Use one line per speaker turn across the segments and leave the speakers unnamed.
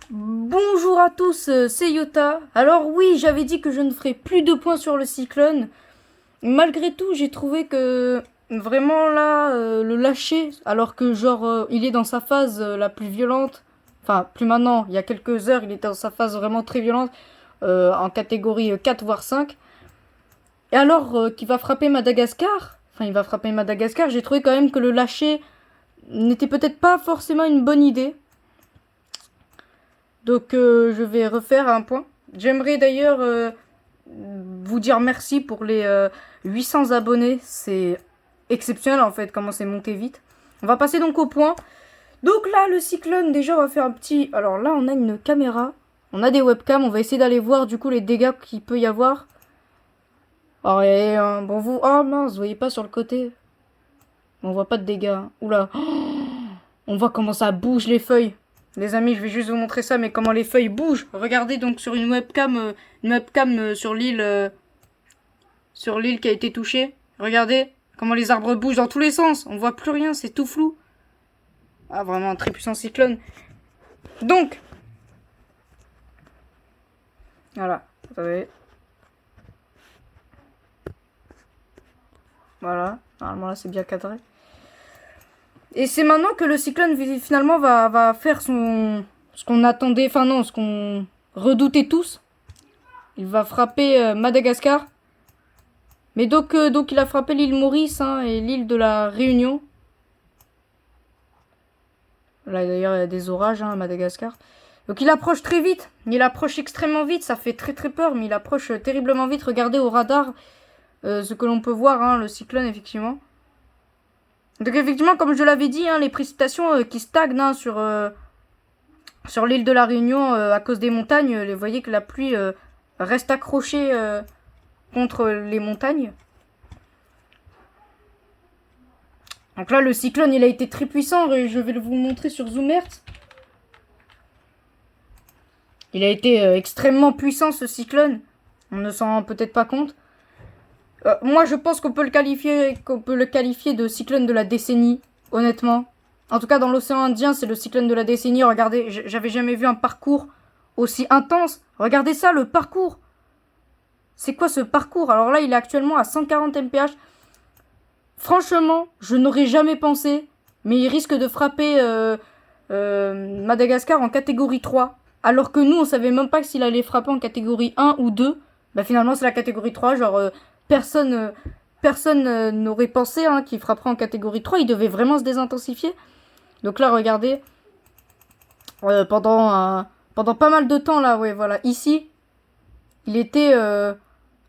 Bonjour à tous, c'est Yota. Alors oui, j'avais dit que je ne ferais plus de points sur le cyclone. Malgré tout, j'ai trouvé que vraiment là, le lâcher, alors que il est dans sa phase la plus violente. Enfin, plus maintenant, il y a quelques heures, il était dans sa phase vraiment très violente, en catégorie 4 voire 5. Et alors qu'il va frapper Madagascar, enfin il va frapper Madagascar, j'ai trouvé quand même que le lâcher n'était peut-être pas forcément une bonne idée. Donc je vais refaire un point. J'aimerais d'ailleurs vous dire merci pour les 800 abonnés. C'est exceptionnel en fait comment c'est monté vite. On va passer donc au point. Donc là, le cyclone, déjà on va faire un petit... Alors là, on a une caméra. On a des webcams. On va essayer d'aller voir du coup les dégâts qu'il peut y avoir. Oh, et, bon, vous... Oh mince, vous voyez pas sur le côté. On voit pas de dégâts. Oula. On voit comment ça bouge les feuilles. Les amis, je vais juste vous montrer ça, mais comment les feuilles bougent. Regardez donc sur une webcam sur l'île qui a été touchée. Regardez comment les arbres bougent dans tous les sens. On voit plus rien, c'est tout flou. Ah, vraiment un très puissant cyclone. Donc, voilà. Attendez. Voilà. Normalement là, c'est bien cadré. Et c'est maintenant que le cyclone finalement va faire ce qu'on attendait, enfin non, ce qu'on redoutait tous. Il va frapper Madagascar. Mais donc il a frappé l'île Maurice et l'île de la Réunion. Là d'ailleurs il y a des orages à Madagascar. Donc il approche très vite. Il approche extrêmement vite. Ça fait très très peur, mais il approche terriblement vite. Regardez au radar ce que l'on peut voir, le cyclone effectivement. Donc effectivement, comme je l'avais dit, les précipitations qui stagnent sur l'île de la Réunion à cause des montagnes. Vous voyez que la pluie reste accrochée contre les montagnes. Donc là, le cyclone, il a été très puissant. Je vais vous montrer sur Zoom Earth. Il a été extrêmement puissant, ce cyclone. On ne s'en rend peut-être pas compte. Moi, je pense qu'on peut le qualifier de cyclone de la décennie, honnêtement. En tout cas, dans l'océan Indien, c'est le cyclone de la décennie. Regardez, j'avais jamais vu un parcours aussi intense. Regardez ça, le parcours. C'est quoi ce parcours? Alors là, il est actuellement à 140 mph. Franchement, je n'aurais jamais pensé, mais il risque de frapper Madagascar en catégorie 3. Alors que nous, on savait même pas s'il allait frapper en catégorie 1 ou 2. Bah finalement, c'est la catégorie 3. Personne n'aurait pensé qu'il frapperait en catégorie 3. Il devait vraiment se désintensifier. Donc là, regardez. Pendant pas mal de temps, là, ouais, voilà. Ici, il était à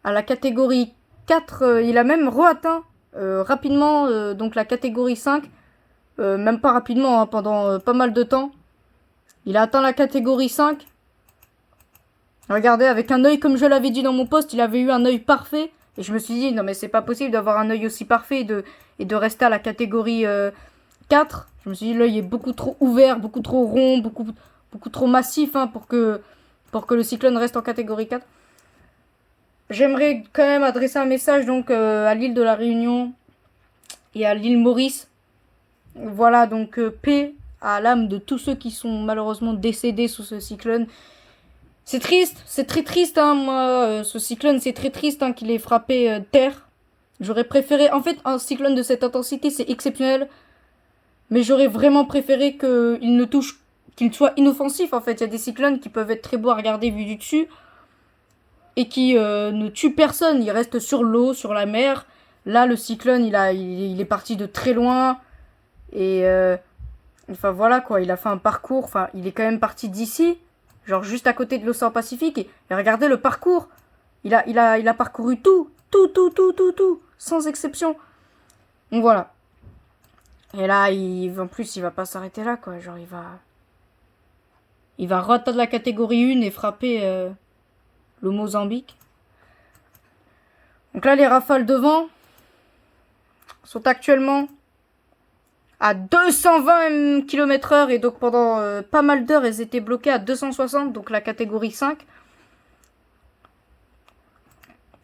la catégorie 4. Il a même re-atteint rapidement donc la catégorie 5. Même pas rapidement, pendant pas mal de temps. Il a atteint la catégorie 5. Regardez, avec un œil, comme je l'avais dit dans mon post, il avait eu un œil parfait. Et je me suis dit, non mais c'est pas possible d'avoir un œil aussi parfait et de rester à la catégorie 4. Je me suis dit, l'œil est beaucoup trop ouvert, beaucoup trop rond, beaucoup trop massif pour que le cyclone reste en catégorie 4. J'aimerais quand même adresser un message donc à l'île de la Réunion et à l'île Maurice. Voilà, donc paix à l'âme de tous ceux qui sont malheureusement décédés sous ce cyclone. C'est triste, c'est très triste, moi, ce cyclone, c'est très triste qu'il ait frappé terre. J'aurais préféré, en fait, un cyclone de cette intensité, c'est exceptionnel, mais j'aurais vraiment préféré qu'il soit inoffensif, en fait. Il y a des cyclones qui peuvent être très beaux à regarder vu du dessus, et qui ne tuent personne, ils restent sur l'eau, sur la mer. Là, le cyclone, il est parti de très loin, et enfin voilà quoi, il a fait un parcours, enfin, il est quand même parti d'ici. Genre juste à côté de l'océan Pacifique. Et regardez le parcours. Il a parcouru tout. Tout. Sans exception. Donc voilà. Et là, en plus, il va pas s'arrêter là, quoi. Genre, il va rater de la catégorie 1 et frapper le Mozambique. Donc là, les rafales de vent sont actuellement à 220 km/h. Et donc pendant pas mal d'heures, elles étaient bloquées à 260, donc la catégorie 5.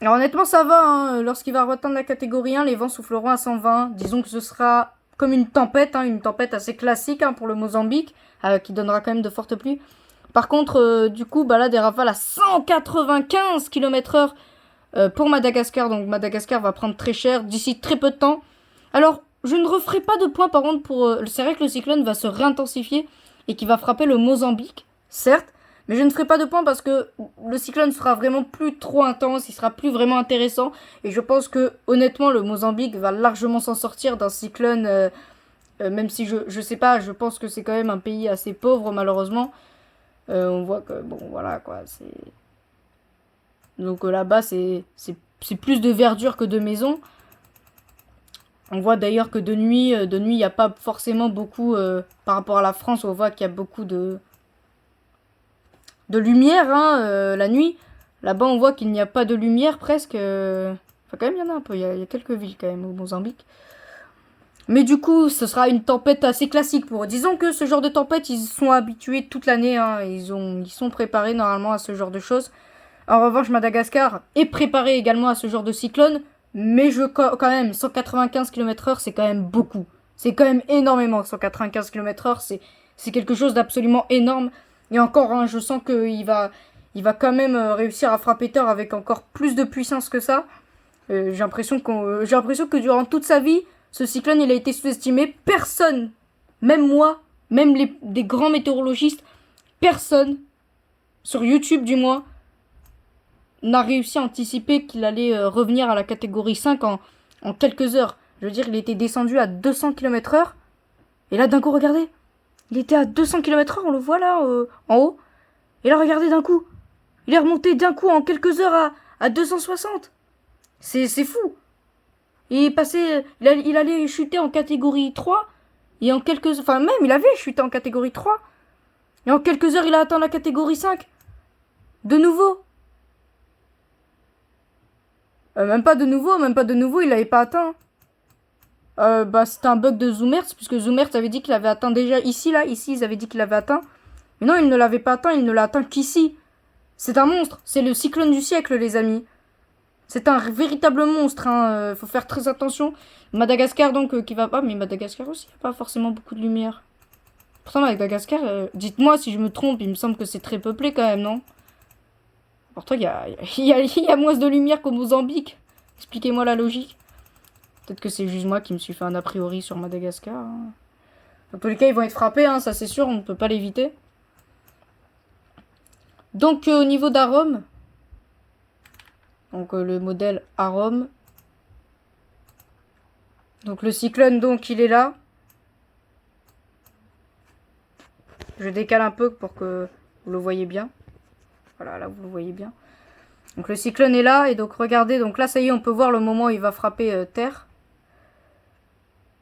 Alors honnêtement, ça va. Lorsqu'il va atteindre la catégorie 1, les vents souffleront à 120. Disons que ce sera comme une tempête assez classique pour le Mozambique, qui donnera quand même de fortes pluies. Par contre, du coup, bah là, des rafales à 195 km/h pour Madagascar. Donc Madagascar va prendre très cher d'ici très peu de temps. Alors, je ne referai pas de points par contre pour... c'est vrai que le cyclone va se réintensifier et qui va frapper le Mozambique, certes. Mais je ne ferai pas de points parce que le cyclone sera vraiment plus trop intense, il sera plus vraiment intéressant. Et je pense que honnêtement le Mozambique va largement s'en sortir d'un cyclone, même si je sais pas, je pense que c'est quand même un pays assez pauvre malheureusement. On voit que bon voilà quoi, c'est... Donc là-bas c'est plus de verdure que de maisons. On voit d'ailleurs que de nuit il n'y a pas forcément beaucoup, par rapport à la France, on voit qu'il y a beaucoup de lumière hein, la nuit. Là-bas, on voit qu'il n'y a pas de lumière presque. Enfin, quand même, il y en a un peu. Il y a quelques villes quand même au Mozambique. Mais du coup, ce sera une tempête assez classique pour eux. Disons que ce genre de tempête, ils sont habitués toute l'année. Hein. Ils sont préparés normalement à ce genre de choses. En revanche, Madagascar est préparé également à ce genre de cyclone. Mais quand même, 195 km/h, c'est quand même beaucoup. C'est quand même énormément. 195 km/h, c'est quelque chose d'absolument énorme. Et encore, hein, je sens qu'il il va quand même réussir à frapper terre avec encore plus de puissance que ça. J'ai l'impression que durant toute sa vie, ce cyclone, il a été sous-estimé. Personne, même moi, même des grands météorologistes, personne, sur YouTube du moins, n'a réussi à anticiper qu'il allait revenir à la catégorie 5 en quelques heures. Je veux dire, il était descendu à 200 km/h. Et là, d'un coup, regardez. Il était à 200 km/h, on le voit là, en haut. Et là, regardez d'un coup. Il est remonté d'un coup en quelques heures à 260. C'est fou. Il est passé, il allait chuter en catégorie 3. Et en quelques... Enfin, même, il avait chuté en catégorie 3. Et en quelques heures, il a atteint la catégorie 5. De nouveau. Même pas de nouveau, il l'avait pas atteint. Bah, c'était un bug de Zoomerz, puisque Zoomerz avait dit qu'il avait atteint déjà ici, ils avaient dit qu'il l'avait atteint. Mais non, il ne l'avait pas atteint, il ne l'a atteint qu'ici. C'est un monstre, c'est le cyclone du siècle, les amis. C'est un véritable monstre, hein. Faut faire très attention. Madagascar, donc, qui va pas, mais Madagascar aussi, il n'y a pas forcément beaucoup de lumière. Pourtant, Madagascar, dites-moi si je me trompe, il me semble que c'est très peuplé quand même, non? Pourtant, il y a moins de lumière qu'au Mozambique. Expliquez-moi la logique. Peut-être que c'est juste moi qui me suis fait un a priori sur Madagascar. Hein. Dans tous les cas, ils vont être frappés, hein, ça c'est sûr, on ne peut pas l'éviter. Donc, au niveau d'Arome, donc le modèle Arome. Donc, le cyclone, donc, il est là. Je décale un peu pour que vous le voyez bien. Voilà, là, vous le voyez bien. Donc, le cyclone est là, et donc, regardez, donc là, ça y est, on peut voir le moment où il va frapper terre.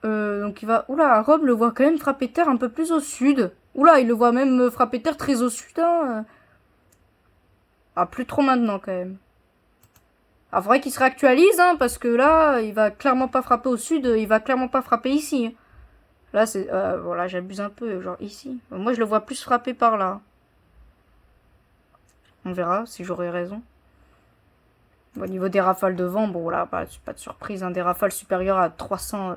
Donc il va... Oula, Rome le voit quand même frapper terre un peu plus au sud. Oula, il le voit même frapper terre très au sud. Hein. Ah, plus trop maintenant quand même. Ah, faudrait qu'il se réactualise, hein, parce que là, il va clairement pas frapper au sud, il va clairement pas frapper ici. Là, c'est... voilà, j'abuse un peu, genre ici. Moi, je le vois plus frapper par là. On verra si j'aurai raison. Au niveau des rafales de vent, bon, là, pas de surprise, hein, des rafales supérieures à 300...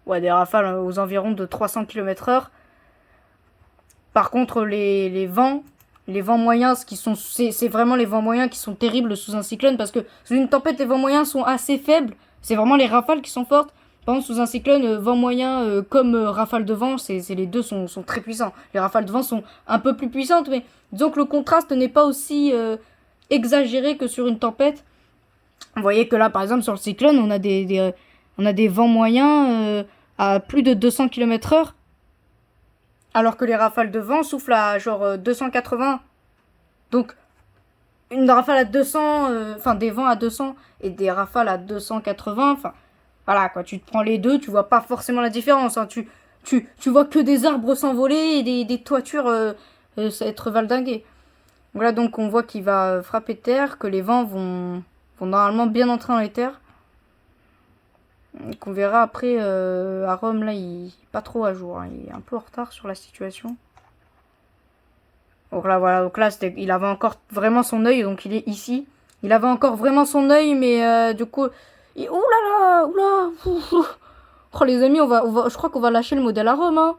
Ouais, des rafales aux environs de 300 km/h. Par contre, les vents moyens, c'est vraiment les vents moyens qui sont terribles sous un cyclone, parce que sous une tempête, les vents moyens sont assez faibles. C'est vraiment les rafales qui sont fortes. Par contre, sous un cyclone, vent moyen comme rafale de vent, les deux sont très puissants. Les rafales de vent sont un peu plus puissantes, mais disons que le contraste n'est pas aussi exagéré que sur une tempête. Vous voyez que là, par exemple, sur le cyclone, on a des vents moyens à plus de 200 km/h. Alors que les rafales de vent soufflent à genre 280. Donc, une rafale à 200, enfin des vents à 200 et des rafales à 280, enfin, voilà quoi, tu te prends les deux, tu vois pas forcément la différence. Hein, tu vois que des arbres s'envoler et des toitures être valdinguées. Voilà, donc on voit qu'il va frapper terre, que les vents vont normalement bien entrer dans les terres. Qu'on verra après à Rome, là, il est pas trop à jour. Hein, il est un peu en retard sur la situation. Donc là, voilà. Donc là, il avait encore vraiment son œil. Donc il est ici. Il avait encore vraiment son œil. Mais du coup... Ouh là là. Oula. Oh les amis, je crois qu'on va lâcher le modèle à Rome. Hein.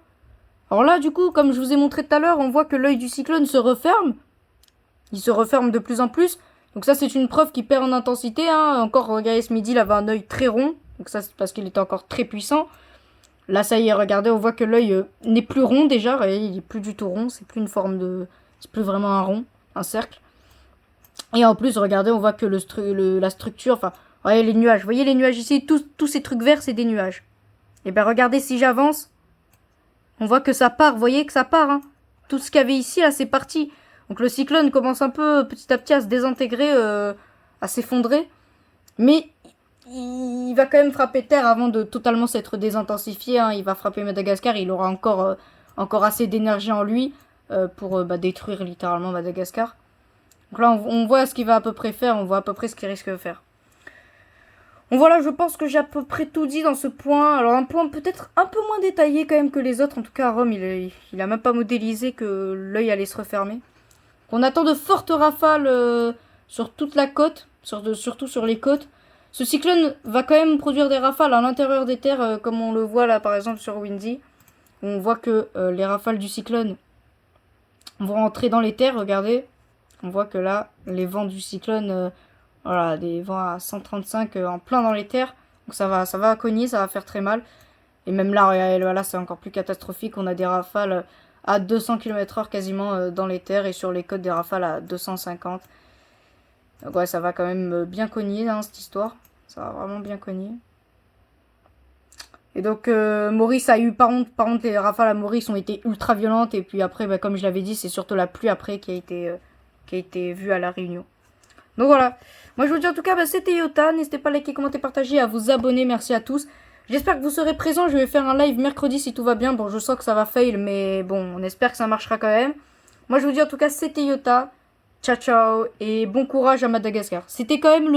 Alors là, du coup, comme je vous ai montré tout à l'heure, on voit que l'œil du cyclone se referme. Il se referme de plus en plus. Donc ça, c'est une preuve qu'il perd en intensité. Hein. Encore, regardez, ce midi, il avait un œil très rond. Donc ça, c'est parce qu'il était encore très puissant. Là, ça y est, regardez, on voit que l'œil n'est plus rond déjà. Regardez, il est plus du tout rond. C'est plus une forme de... C'est plus vraiment un rond, un cercle. Et en plus, regardez, on voit que la structure... Enfin, regardez les nuages. Vous voyez les nuages ici? Tous ces trucs verts, c'est des nuages. Et ben regardez, si j'avance, on voit que ça part. Vous voyez que ça part. Hein. Tout ce qu'il y avait ici, là, c'est parti. Donc le cyclone commence un peu petit à petit à se désintégrer, à s'effondrer. Mais il va quand même frapper terre avant de totalement s'être désintensifié. Hein. Il va frapper Madagascar. Il aura encore assez d'énergie en lui pour détruire littéralement Madagascar. Donc là, on voit ce qu'il va à peu près faire. On voit à peu près ce qu'il risque de faire. Donc voilà, je pense que j'ai à peu près tout dit dans ce point. Alors un point peut-être un peu moins détaillé quand même que les autres. En tout cas, Rome, il a même pas modélisé que l'œil allait se refermer. On attend de fortes rafales sur toute la côte, surtout sur les côtes. Ce cyclone va quand même produire des rafales à l'intérieur des terres, comme on le voit là par exemple sur Windy. On voit que les rafales du cyclone vont entrer dans les terres, regardez. On voit que là, les vents du cyclone, voilà, des vents à 135 en plein dans les terres. Donc ça va cogner, ça va faire très mal. Et même là, voilà, c'est encore plus catastrophique. On a des rafales à 200 km/h quasiment dans les terres et sur les côtes des rafales à 250. Donc ouais, ça va quand même bien cogner hein, cette histoire. Ça va vraiment bien cogner. Et donc Maurice a eu, par contre les rafales à Maurice ont été ultra violentes. Et puis après, comme je l'avais dit, c'est surtout la pluie après qui a été vue à La Réunion. Donc voilà. Moi je vous dis en tout cas, c'était Yota. N'hésitez pas à liker, commenter, partager, à vous abonner. Merci à tous. J'espère que vous serez présents. Je vais faire un live mercredi si tout va bien. Bon, je sens que ça va fail, mais bon, on espère que ça marchera quand même. Moi, je vous dis en tout cas, c'était Yota. Ciao, ciao. Et bon courage à Madagascar. C'était quand même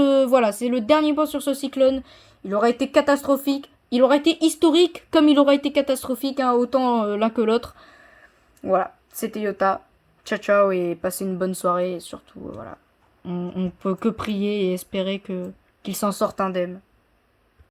c'est le dernier point sur ce cyclone. Il aurait été catastrophique. Il aurait été historique comme il aurait été catastrophique, hein, autant l'un que l'autre. Voilà, c'était Yota. Ciao, ciao. Et passez une bonne soirée. Et surtout, voilà. On peut que prier et espérer qu'il s'en sorte indemne.